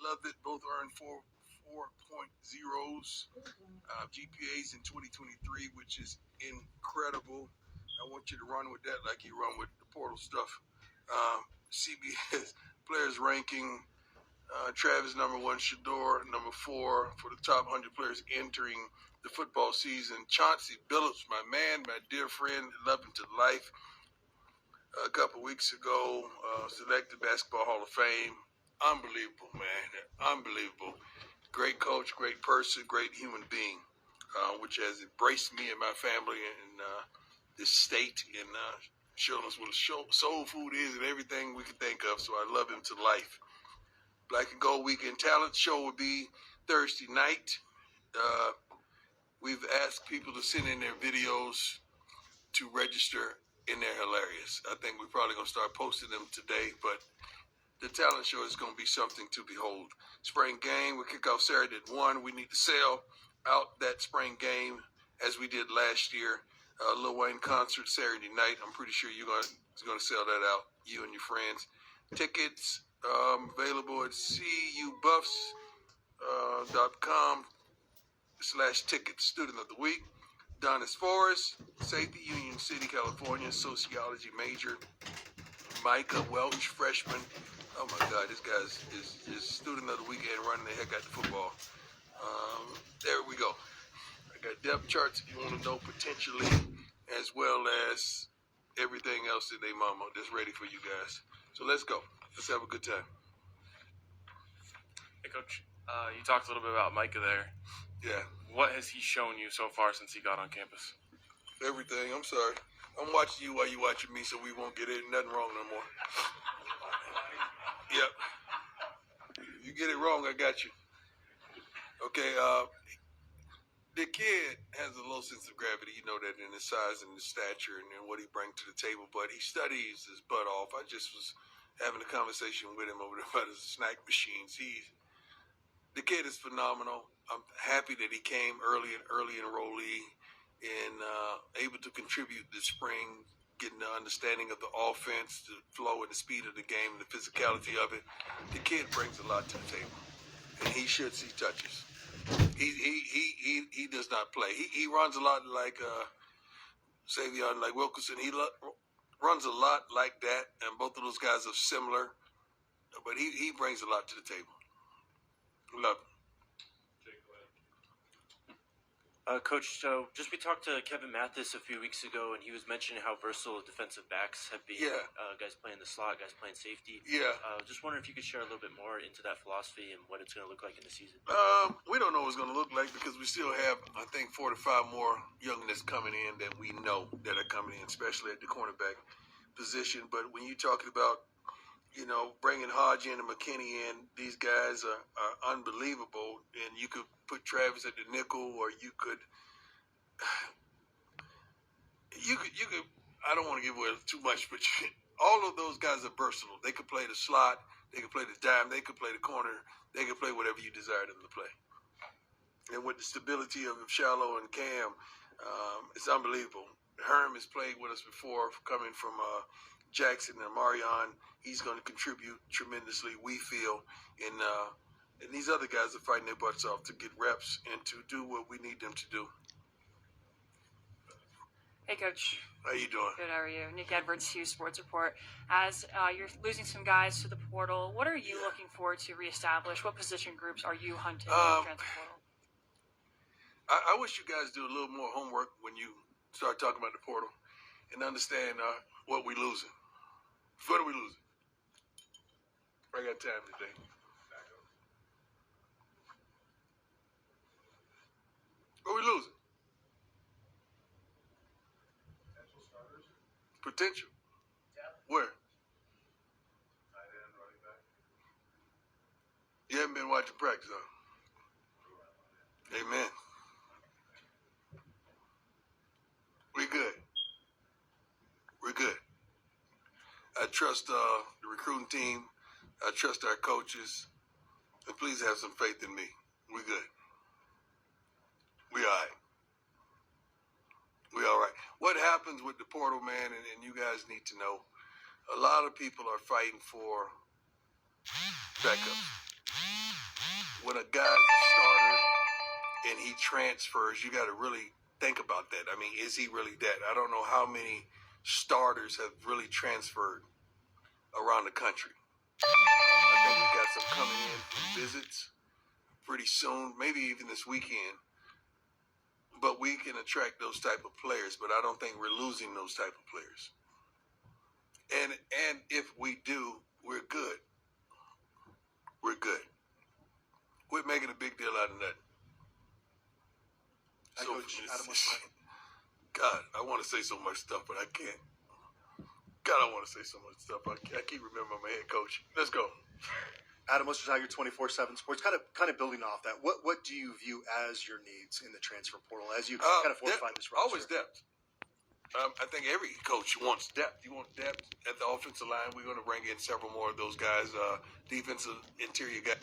love it. Both earned 4.0s GPAs in 2023, which is incredible. I want you to run with that like you run with the portal stuff. CBS players ranking. Travis number 1, Shador number 4 for the top 100 players entering the football season. Chauncey Billups, my man, my dear friend, love him to life. A couple weeks ago, selected Basketball Hall of Fame. Unbelievable, man. Unbelievable. Great coach, great person, great human being, which has embraced me and my family in this state and shown us what soul food is and everything we can think of. So I love him to life. Black and Gold Weekend Talent Show will be Thursday night. We've asked people to send in their videos to register, and they're hilarious. I think we're probably going to start posting them today, but the talent show is going to be something to behold. Spring game, we kick off Saturday at 1. We need to sell out that spring game as we did last year. Lil Wayne concert Saturday night. I'm pretty sure you're going to sell that out, you and your friends. Tickets available at cubuffs.com/tickets. Student of the week, Donis Forrest, Safety, Union City, California, sociology major. Micah Welch, freshman. Oh my God, this guy's is student of the weekend, running the heck out the football. There we go. I got depth charts if you want to know potentially, as well as everything else in their mama that's ready for you guys. So let's go. Let's have a good time. Hey, Coach. You talked a little bit about Micah there. Yeah. What has he shown you so far since he got on campus? Everything. I'm sorry. I'm watching you while you're watching me, so we won't get nothing wrong no more. Yep. If you get it wrong, I got you. Okay. The kid has a low sense of gravity. You know that in his size and his stature and what he brings to the table. But he studies his butt off. I just was having a conversation with him over there about his snack machines. The kid is phenomenal. I'm happy that he came early enrollee and able to contribute this spring, getting the understanding of the offense, the flow and the speed of the game, and the physicality of it. The kid brings a lot to the table, and he should see touches. He does not play. He runs a lot like Savion, like Wilkerson. He runs a lot like that, and both of those guys are similar, but he brings a lot to the table. Love him. Coach, so we talked to Kevin Mathis a few weeks ago, and he was mentioning how versatile defensive backs have been. Yeah. Guys playing the slot, guys playing safety. Yeah. Just wondering if you could share a little bit more into that philosophy and what it's going to look like in the season. We don't know what it's going to look like because we still have, I think, 4 to 5 more youngsters coming in that we know that are coming in, especially at the cornerback position. But when you're talking about, bringing Hodge in and McKinney in, these guys are unbelievable. And you could put Travis at the nickel, or you could, I don't want to give away too much, but all of those guys are versatile. They could play the slot, they could play the dime, they could play the corner, they could play whatever you desire them to play. And with the stability of Shallow and Cam, it's unbelievable. Herm has played with us before, coming from Jackson and Marion. He's going to contribute tremendously, we feel. And these other guys are fighting their butts off to get reps and to do what we need them to do. Hey, Coach. How you doing? Good, how are you? Nick Edwards, Hughes Sports Report. As you're losing some guys to the portal, what are you looking for to reestablish? What position groups are you hunting in the transfer portal? I wish you guys do a little more homework when you start talking about the portal and understand what we're losing. What are we losing? I got time today. What are we losing? Potential starters? Potential. Yeah. Where? Tight end, running back. You haven't been watching practice, huh? Amen. We're good. We're good. I trust the recruiting team. I trust our coaches. And please have some faith in me. We're good. We all right. We all right. What happens with the portal, man, and you guys need to know, a lot of people are fighting for backups. when a guy's a starter and he transfers, you got to really think about that. I mean, is he really that? I don't know how many starters have really transferred around the country. I think we got some coming in from visits pretty soon, maybe even this weekend. But we can attract those type of players, but I don't think we're losing those type of players. And if we do, we're good. We're good. We're making a big deal out of that. I coach Adam God, I want to say so much stuff, but I can't. God, I want to say so much stuff. I keep remembering my head coach. Let's go. Adam Tiger, 24/7 Sports. Kind of building off that. What do you view as your needs in the transfer portal as you kind of fortify this roster? Always depth. I think every coach wants depth. You want depth at the offensive line. We're going to bring in several more of those guys. Defensive interior guys.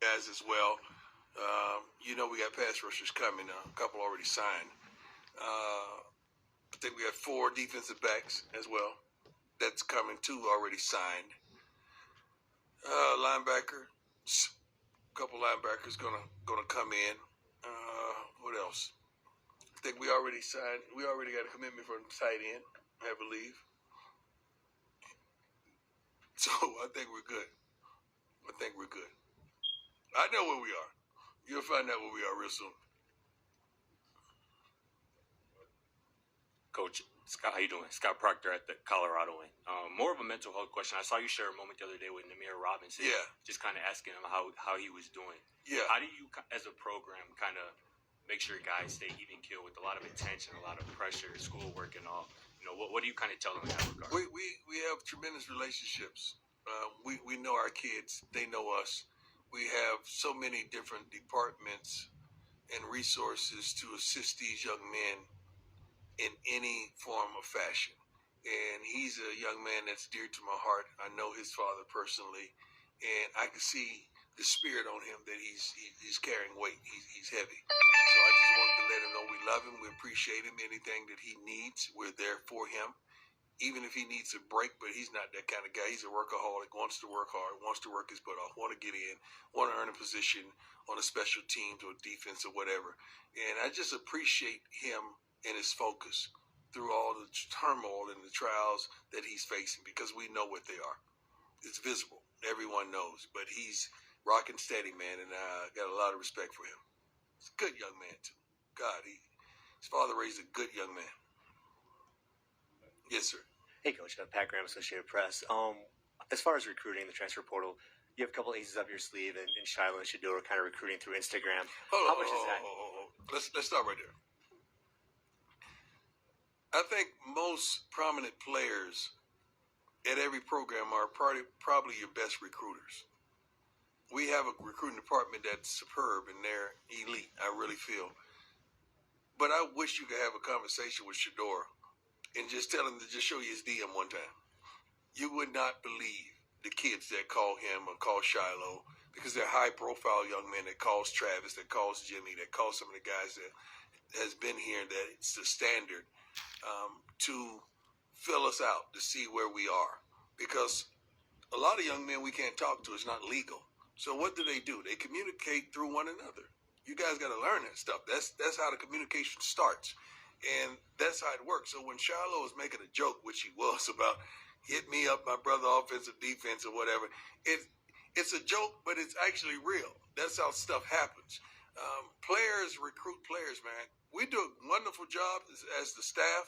Guys as well. We got pass rushers coming. A couple already signed. I think we got 4 defensive backs as well. That's coming. 2 already signed. Linebacker. A couple linebackers gonna come in. What else? I think we already signed. We already got a commitment from tight end, I believe. So I think we're good. I know where we are. You'll find out where we are real soon. Coach Scott, how you doing? Scott Proctor at the Colorado wing. More of a mental health question. I saw you share a moment the other day with Namir Robinson. Yeah. Just kind of asking him how he was doing. Yeah. How do you, as a program, kind of make sure guys stay even keel with a lot of attention, a lot of pressure, schoolwork, and all? What do you kind of tell them in that regard? We have tremendous relationships. We know our kids. They know us. We have so many different departments and resources to assist these young men in any form of fashion. And he's a young man that's dear to my heart. I know his father personally, and I can see the spirit on him that he's carrying weight. He's heavy. So I just wanted to let him know we love him. We appreciate him. Anything that he needs, we're there for him. Even if he needs a break, but he's not that kind of guy. He's a workaholic, wants to work hard, wants to work his butt off, want to get in, want to earn a position on a special team or defense or whatever. And I just appreciate him and his focus through all the turmoil and the trials that he's facing, because we know what they are. It's visible. Everyone knows. But he's rocking steady, man, and I got a lot of respect for him. He's a good young man, too. God, his father raised a good young man. Yes, sir. Hey, Coach. Pat Graham, Associated Press. As far as recruiting the transfer portal, you have a couple aces up your sleeve, and Shiloh and Shador are kind of recruiting through Instagram. How much is that? Let's start right there. I think most prominent players at every program are probably your best recruiters. We have a recruiting department that's superb, and they're elite, I really feel. But I wish you could have a conversation with Shador and just tell him to just show you his DM one time. You would not believe the kids that call him or call Shiloh, because they're high-profile young men that calls Travis, that calls Jimmy, that calls some of the guys that has been here, that it's the standard to fill us out, to see where we are. Because a lot of young men we can't talk to. It's not legal. So what do? They communicate through one another. You guys got to learn that stuff. That's how the communication starts. And that's how it works. So when Shiloh was making a joke, which he was, about hit me up, my brother, offensive, defense, or whatever, it's a joke, but it's actually real. That's how stuff happens. Players recruit players, man. We do a wonderful job as the staff,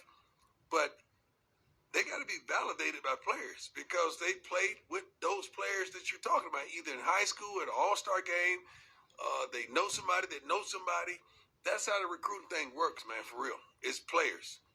but they got to be validated by players, because they played with those players that you're talking about, either in high school at an all-star game. They know somebody that knows somebody. That's how the recruiting thing works, man, for real. It's players.